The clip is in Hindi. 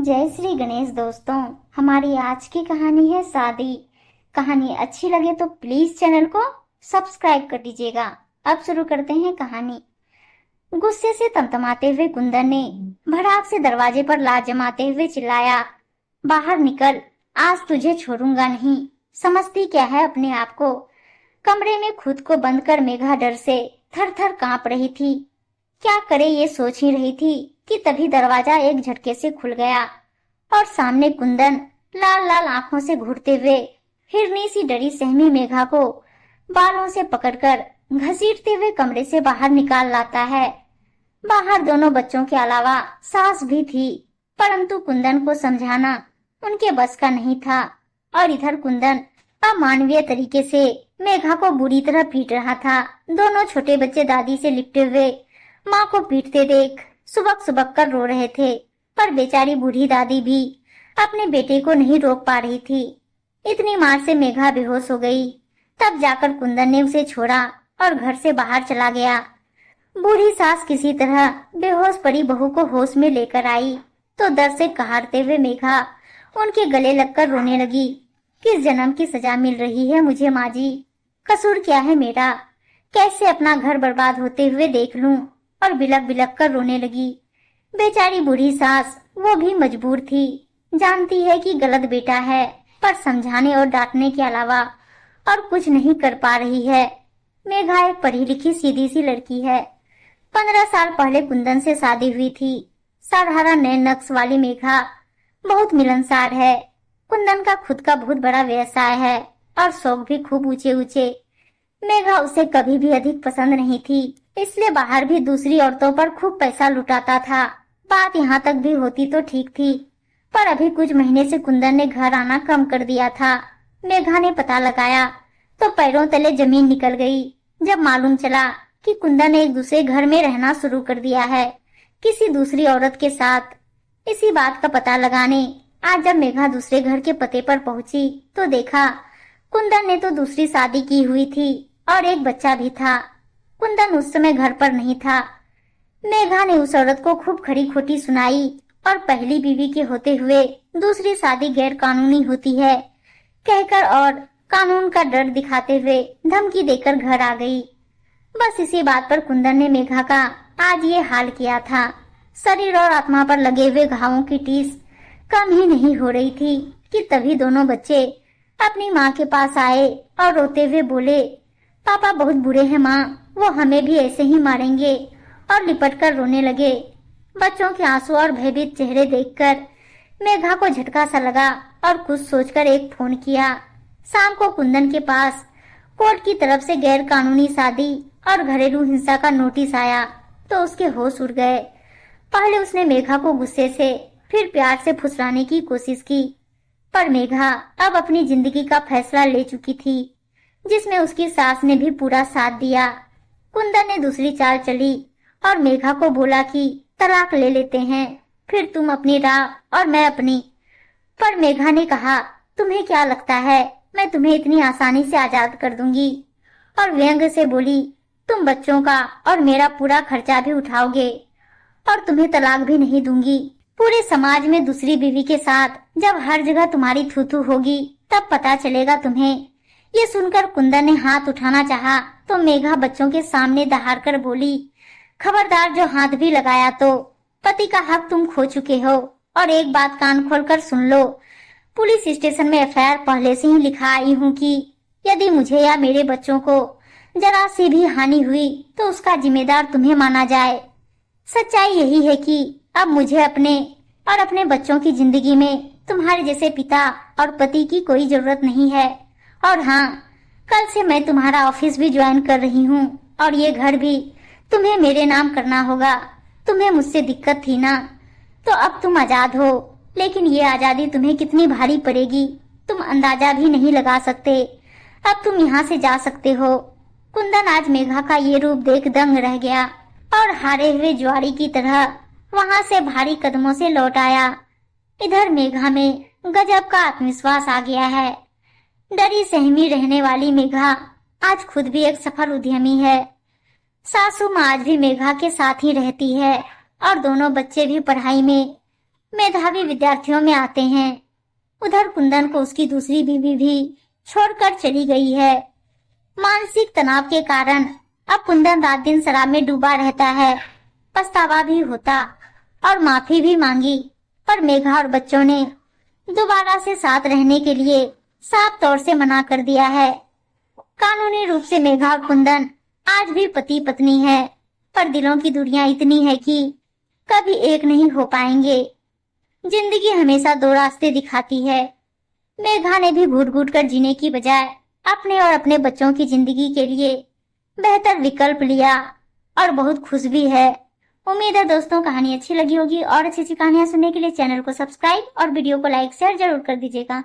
जय श्री गणेश दोस्तों। हमारी आज की कहानी है शादी। कहानी अच्छी लगे तो प्लीज चैनल को सब्सक्राइब कर दीजिएगा। अब शुरू करते हैं कहानी। गुस्से से तमतमाते हुए कुंदन ने भड़ाक से दरवाजे पर लात जमाते हुए चिल्लाया, बाहर निकल, आज तुझे छोड़ूंगा नहीं। समझती क्या है अपने आप को। कमरे में खुद को बंद कर मेघा डर से थर थर कांप रही थी। क्या करे ये सोच ही रही थी कि तभी दरवाजा एक झटके से खुल गया और सामने कुंदन लाल लाल आंखों से घूरते हुए हिरनी सी डरी सहमी मेघा को बालों से पकड़कर घसीटते हुए कमरे से बाहर निकाल लाता है। बाहर दोनों बच्चों के अलावा सास भी थी, परंतु कुंदन को समझाना उनके बस का नहीं था और इधर कुंदन अमानवीय तरीके से मेघा को बुरी तरह पीट रहा था। दोनों छोटे बच्चे दादी से लिपटे हुए माँ को पीटते देख सुबक सुबक कर रो रहे थे, पर बेचारी बूढ़ी दादी भी अपने बेटे को नहीं रोक पा रही थी। इतनी मार से मेघा बेहोश हो गई। तब जाकर कुंदन ने उसे छोड़ा और घर से बाहर चला गया। बूढ़ी सास किसी तरह बेहोश पड़ी बहू को होश में लेकर आई तो दर्द से कहारते हुए मेघा उनके गले लगकर रोने लगी। किस जन्म की सजा मिल रही है मुझे माँ जी? कसूर क्या है मेरा? कैसे अपना घर बर्बाद होते हुए देख लूं? और बिलक बिलक कर रोने लगी। बेचारी बूढ़ी सास वो भी मजबूर थी। जानती है कि गलत बेटा है, पर समझाने और डांटने के अलावा और कुछ नहीं कर पा रही है। मेघा एक पढ़ी लिखी सीधी सी लड़की है। 15 साल पहले कुंदन से शादी हुई थी। साधारण नैन नक्श वाली मेघा बहुत मिलनसार है। कुंदन का खुद का बहुत बड़ा व्यवसाय है और शौक भी खूब ऊंचे ऊंचे। मेघा उसे कभी भी अधिक पसंद नहीं थी, इसलिए बाहर भी दूसरी औरतों पर खूब पैसा लुटाता था। बात यहाँ तक भी होती तो ठीक थी, पर अभी कुछ महीने से कुंदन ने घर आना कम कर दिया था। मेघा ने पता लगाया तो पैरों तले जमीन निकल गई जब मालूम चला कि कुंदन ने एक दूसरे घर में रहना शुरू कर दिया है, किसी दूसरी औरत के साथ। इसी बात का पता लगाने आज जब मेघा दूसरे घर के पते पर पहुंची तो देखा कुंदन ने तो दूसरी शादी की हुई थी और एक बच्चा भी था। कुंदन उस समय घर पर नहीं था। मेघा ने उस औरत को खूब खरी खोटी सुनाई और पहली बीवी के होते हुए दूसरी शादी गैर कानूनी होती है कहकर और कानून का डर दिखाते हुए धमकी देकर घर आ गई। बस इसी बात पर कुंदन ने मेघा का आज ये हाल किया था। शरीर और आत्मा पर लगे हुए घावों की टीस कम ही नहीं हो रही थी कि तभी दोनों बच्चे अपनी माँ के पास आए और रोते हुए बोले, पापा बहुत बुरे हैं माँ, वो हमें भी ऐसे ही मारेंगे, और लिपट कर रोने लगे। बच्चों के आंसू और भयभीत चेहरे देखकर मेघा को झटका सा लगा और कुछ सोचकर एक फोन किया। शाम को कुंदन के पास कोर्ट की तरफ से गैर कानूनी शादी और घरेलू हिंसा का नोटिस आया तो उसके होश उड़ गए। पहले उसने मेघा को गुस्से से फिर प्यार से फुसलाने की कोशिश की, पर मेघा अब अपनी जिंदगी का फैसला ले चुकी थी, जिसमें उसकी सास ने भी पूरा साथ दिया। कुंदन ने दूसरी चाल चली और मेघा को बोला कि तलाक ले लेते हैं, फिर तुम अपनी राह और मैं अपनी। पर मेघा ने कहा, तुम्हें क्या लगता है मैं तुम्हें इतनी आसानी से आजाद कर दूंगी? और व्यंग से बोली, तुम बच्चों का और मेरा पूरा खर्चा भी उठाओगे और तुम्हें तलाक भी नहीं दूंगी। पूरे समाज में दूसरी बीवी के साथ जब हर जगह तुम्हारी थू थू होगी तब पता चलेगा तुम्हें। ये सुनकर कुंदन ने हाथ उठाना चाहा तो मेघा बच्चों के सामने दहाड़ कर बोली, खबरदार, जो हाथ भी लगाया तो पति का हक तुम खो चुके हो। और एक बात कान खोलकर सुन लो, पुलिस स्टेशन में एफआईआर पहले से ही लिखा आई हूँ कि यदि मुझे या मेरे बच्चों को जरा सी भी हानि हुई तो उसका जिम्मेदार तुम्हें माना जाए। सच्चाई यही है कि अब मुझे अपने और अपने बच्चों की जिंदगी में तुम्हारे जैसे पिता और पति की कोई जरूरत नहीं है। और हाँ, कल से मैं तुम्हारा ऑफिस भी ज्वाइन कर रही हूँ और ये घर भी तुम्हें मेरे नाम करना होगा। तुम्हें मुझसे दिक्कत थी ना, तो अब तुम आजाद हो, लेकिन ये आजादी तुम्हें कितनी भारी पड़ेगी तुम अंदाजा भी नहीं लगा सकते। अब तुम यहाँ से जा सकते हो। कुंदन आज मेघा का ये रूप देख दंग रह गया और हारे हुए ज्वारी की तरह वहाँ से भारी कदमों से लौट आया। इधर मेघा में गजब का आत्मविश्वास आ गया है। डरी सहमी रहने वाली मेघा आज खुद भी एक सफल उद्यमी है। सासू माँ आज भी मेघा के साथ ही रहती है और दोनों बच्चे भी पढ़ाई में मेधावी विद्यार्थियों में आते हैं। उधर कुंदन को उसकी दूसरी बीवी भी छोड़कर चली गई है। मानसिक तनाव के कारण अब कुंदन रात दिन शराब में डूबा रहता है। पछतावा भी होता और माफी भी मांगी, पर मेघा और बच्चों ने दोबारा से साथ रहने के लिए साफ तौर से मना कर दिया है। कानूनी रूप से मेघा और कुंदन आज भी पति पत्नी है, पर दिलों की दूरियां इतनी है कि कभी एक नहीं हो पाएंगे। जिंदगी हमेशा दो रास्ते दिखाती है। मेघा ने भी घुट घुट कर जीने की बजाय अपने और अपने बच्चों की जिंदगी के लिए बेहतर विकल्प लिया और बहुत खुश भी है। उम्मीद है दोस्तों कहानी अच्छी लगी होगी और अच्छी अच्छी कहानियां सुनने के लिए चैनल को सब्सक्राइब और वीडियो को लाइक शेयर जरूर कर दीजिएगा।